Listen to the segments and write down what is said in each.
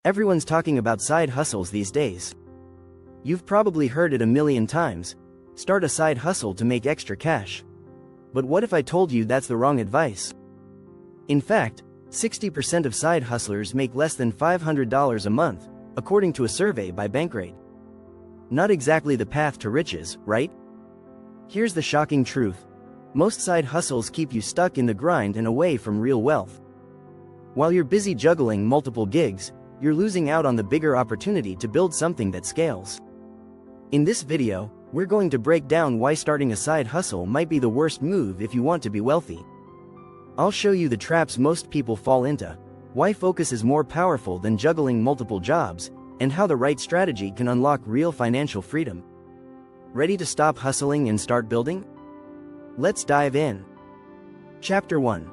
Everyone's talking about side hustles these days. You've probably heard it a million times. Start a side hustle to make extra cash. But what if I told you that's the wrong advice? In fact, 60% of side hustlers make less than $500 a month, according to a survey by Bankrate. Not exactly the path to riches, right? Here's the shocking truth. Most side hustles keep you stuck in the grind and away from real wealth. While you're busy juggling multiple gigs, you're losing out on the bigger opportunity to build something that scales. In this video, we're going to break down why starting a side hustle might be the worst move if you want to be wealthy. I'll show you the traps most people fall into, why focus is more powerful than juggling multiple jobs, and how the right strategy can unlock real financial freedom. Ready to stop hustling and start building? Let's dive in. Chapter 1.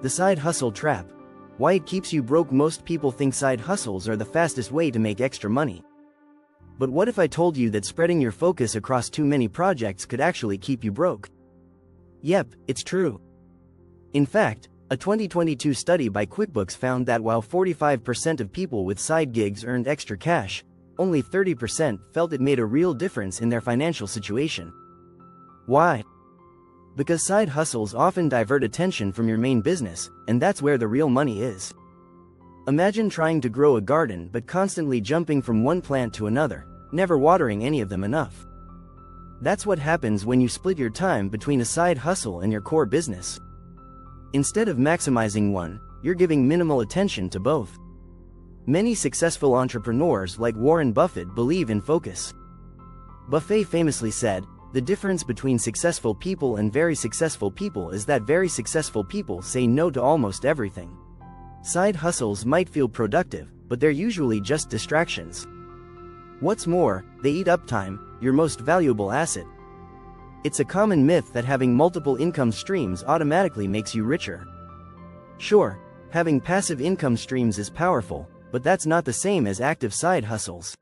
The Side Hustle Trap. Why it keeps you broke. Most people think side hustles are the fastest way to make extra money. But what if I told you that spreading your focus across too many projects could actually keep you broke? Yep, it's true. In fact, a 2022 study by QuickBooks found that while 45% of people with side gigs earned extra cash, only 30% felt it made a real difference in their financial situation. Why? Because side hustles often divert attention from your main business, and that's where the real money is. Imagine trying to grow a garden but constantly jumping from one plant to another, never watering any of them enough. That's what happens when you split your time between a side hustle and your core business. Instead of maximizing one, you're giving minimal attention to both. Many successful entrepreneurs like Warren Buffett believe in focus. Buffett famously said, "The difference between successful people and very successful people is that very successful people say no to almost everything." Side hustles might feel productive, but they're usually just distractions. What's more, they eat up time, your most valuable asset. It's a common myth that having multiple income streams automatically makes you richer. Sure, having passive income streams is powerful, but that's not the same as active side hustles.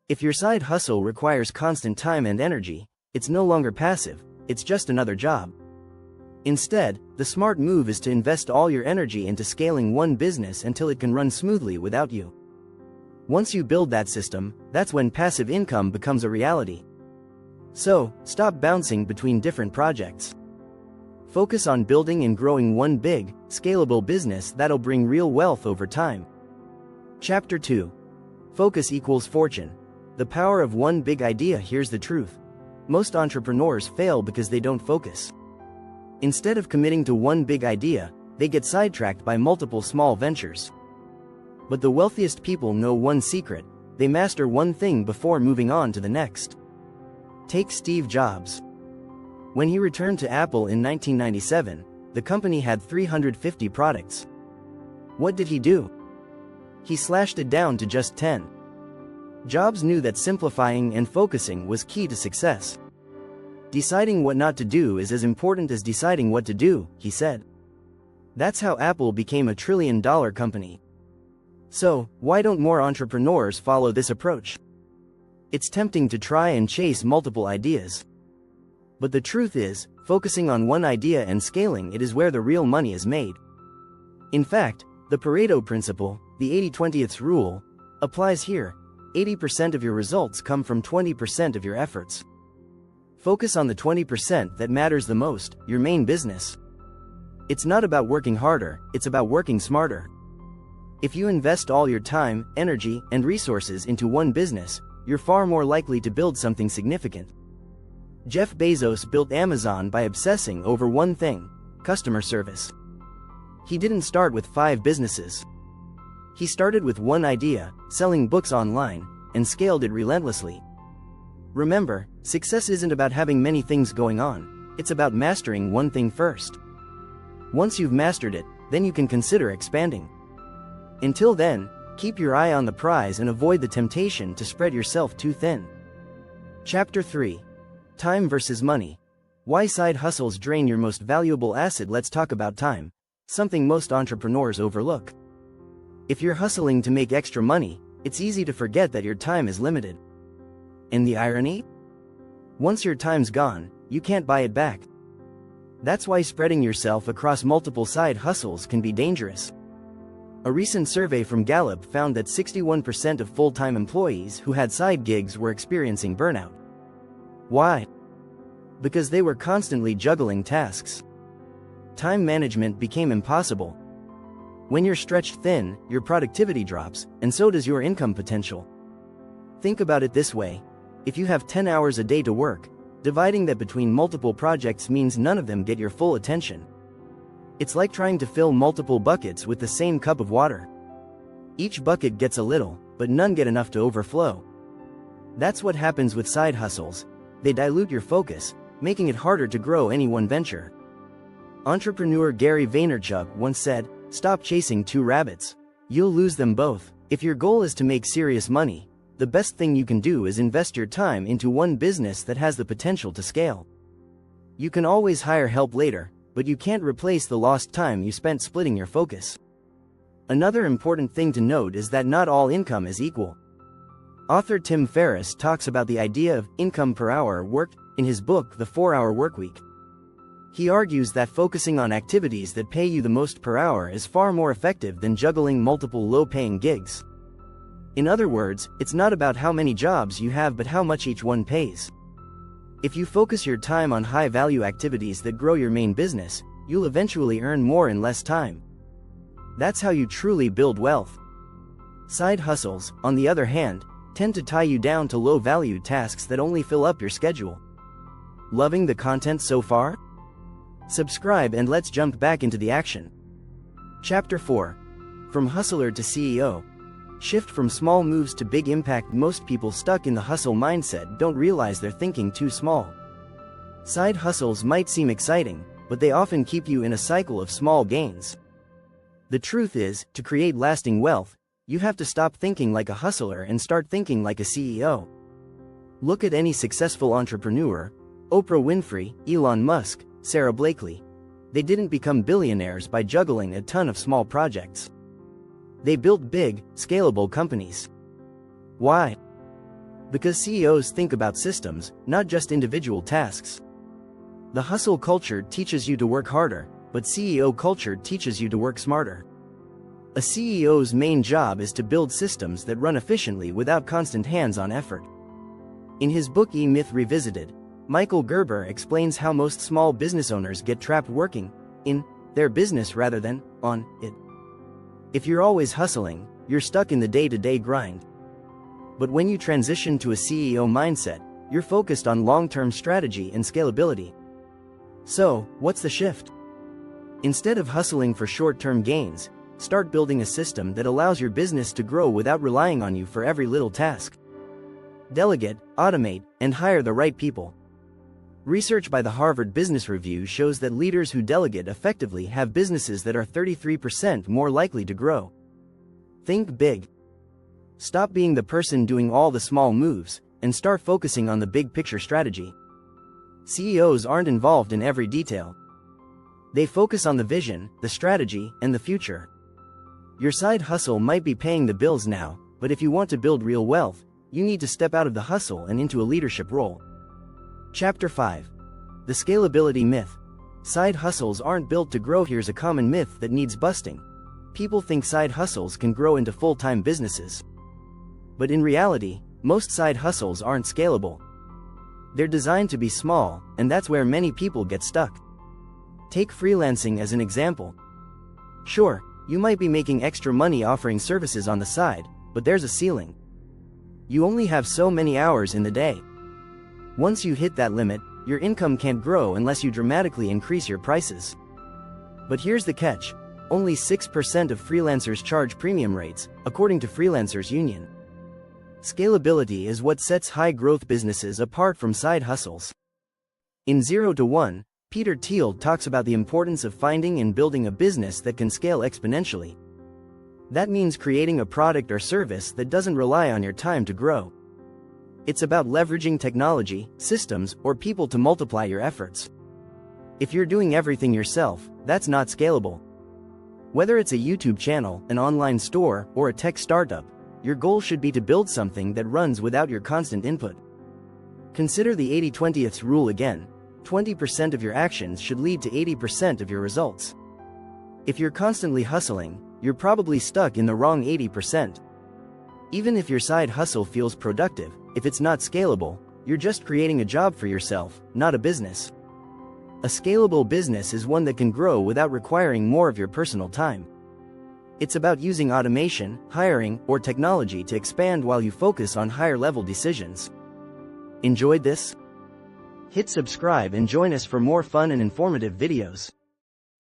If your side hustle requires constant time and energy, it's no longer passive, it's just another job. Instead, the smart move is to invest all your energy into scaling one business until it can run smoothly without you. Once you build that system, that's when passive income becomes a reality. So, stop bouncing between different projects. Focus on building and growing one big, scalable business that'll bring real wealth over time. Chapter 2. Focus equals fortune. The power of one big idea. Here's the truth. Most entrepreneurs fail because they don't focus. Instead of committing to one big idea, they get sidetracked by multiple small ventures. But the wealthiest people know one secret: they master one thing before moving on to the next. Take Steve Jobs. When he returned to Apple in 1997, the company had 350 products. What did he do? He slashed it down to just 10. Jobs knew that simplifying and focusing was key to success. Deciding what not to do is as important as deciding what to do, he said. That's how Apple became a trillion-dollar company. So, why don't more entrepreneurs follow this approach? It's tempting to try and chase multiple ideas. But the truth is, focusing on one idea and scaling it is where the real money is made. In fact, the Pareto principle, the 80-20 rule, applies here. 80% of your results come from 20% of your efforts. Focus on the 20% that matters the most, your main business. It's not about working harder, it's about working smarter. If you invest all your time, energy, and resources into one business, you're far more likely to build something significant. Jeff Bezos built Amazon by obsessing over one thing: customer service. He didn't start with 5 businesses. He started with one idea, selling books online, and scaled it relentlessly. Remember, success isn't about having many things going on, it's about mastering one thing first. Once you've mastered it, then you can consider expanding. Until then, keep your eye on the prize and avoid the temptation to spread yourself too thin. Chapter 3. Time versus money. Why side hustles drain your most valuable asset. Let's talk about time, something most entrepreneurs overlook. If you're hustling to make extra money, it's easy to forget that your time is limited. And the irony? Once your time's gone, you can't buy it back. That's why spreading yourself across multiple side hustles can be dangerous. A recent survey from Gallup found that 61% of full-time employees who had side gigs were experiencing burnout. Why? Because they were constantly juggling tasks. Time management became impossible. When you're stretched thin, your productivity drops, and so does your income potential. Think about it this way. If you have 10 hours a day to work, dividing that between multiple projects means none of them get your full attention. It's like trying to fill multiple buckets with the same cup of water. Each bucket gets a little, but none get enough to overflow. That's what happens with side hustles. They dilute your focus, making it harder to grow any one venture. Entrepreneur Gary Vaynerchuk once said, "Stop chasing two rabbits. You'll lose them both." If your goal is to make serious money, the best thing you can do is invest your time into one business that has the potential to scale. You can always hire help later, but you can't replace the lost time you spent splitting your focus. Another important thing to note is that not all income is equal. Author Tim Ferriss talks about the idea of income per hour worked in his book The 4-Hour Workweek. He argues that focusing on activities that pay you the most per hour is far more effective than juggling multiple low-paying gigs. In other words, it's not about how many jobs you have but how much each one pays. If you focus your time on high-value activities that grow your main business, you'll eventually earn more in less time. That's how you truly build wealth. Side hustles, on the other hand, tend to tie you down to low-value tasks that only fill up your schedule. Loving the content so far? Subscribe and let's jump back into the action. Chapter 4. From Hustler to CEO. Shift from small moves to big impact. Most people stuck in the hustle mindset don't realize they're thinking too small. Side hustles might seem exciting, but they often keep you in a cycle of small gains. The truth is, to create lasting wealth, you have to stop thinking like a hustler and start thinking like a CEO. Look at any successful entrepreneur: Oprah Winfrey, Elon Musk, Sarah Blakely. They didn't become billionaires by juggling a ton of small projects. They built big, scalable companies. Why? Because CEOs think about systems, not just individual tasks. The hustle culture teaches you to work harder, but CEO culture teaches you to work smarter. A CEO's main job is to build systems that run efficiently without constant hands-on effort. In his book E-Myth Revisited, Michael Gerber explains how most small business owners get trapped working in their business rather than on it. If you're always hustling, you're stuck in the day-to-day grind. But when you transition to a CEO mindset, you're focused on long-term strategy and scalability. So, what's the shift? Instead of hustling for short-term gains, start building a system that allows your business to grow without relying on you for every little task. Delegate, automate, and hire the right people. Research by the Harvard Business Review shows that leaders who delegate effectively have businesses that are 33% more likely to grow. Think big. Stop being the person doing all the small moves, and start focusing on the big picture strategy. CEOs aren't involved in every detail. They focus on the vision, the strategy, and the future. Your side hustle might be paying the bills now, but if you want to build real wealth, you need to step out of the hustle and into a leadership role. Chapter 5. The Scalability Myth. Side hustles aren't built to grow. Here's a common myth that needs busting. People think side hustles can grow into full-time businesses. But in reality, most side hustles aren't scalable. They're designed to be small, and that's where many people get stuck. Take freelancing as an example. Sure, you might be making extra money offering services on the side, but there's a ceiling. You only have so many hours in the day. Once you hit that limit, your income can't grow unless you dramatically increase your prices. But here's the catch: only 6% of freelancers charge premium rates, according to Freelancers Union. Scalability is what sets high-growth businesses apart from side hustles. In 0 to 1, Peter Thiel talks about the importance of finding and building a business that can scale exponentially. That means creating a product or service that doesn't rely on your time to grow. It's about leveraging technology, systems, or people to multiply your efforts. If you're doing everything yourself, that's not scalable. Whether it's a YouTube channel, an online store, or a tech startup, your goal should be to build something that runs without your constant input. Consider the 80-20 rule again. 20% of your actions should lead to 80% of your results. If you're constantly hustling, you're probably stuck in the wrong 80%. Even if your side hustle feels productive, if it's not scalable, you're just creating a job for yourself, not a business. A scalable business is one that can grow without requiring more of your personal time. It's about using automation, hiring, or technology to expand while you focus on higher-level decisions. Enjoyed this? Hit subscribe and join us for more fun and informative videos.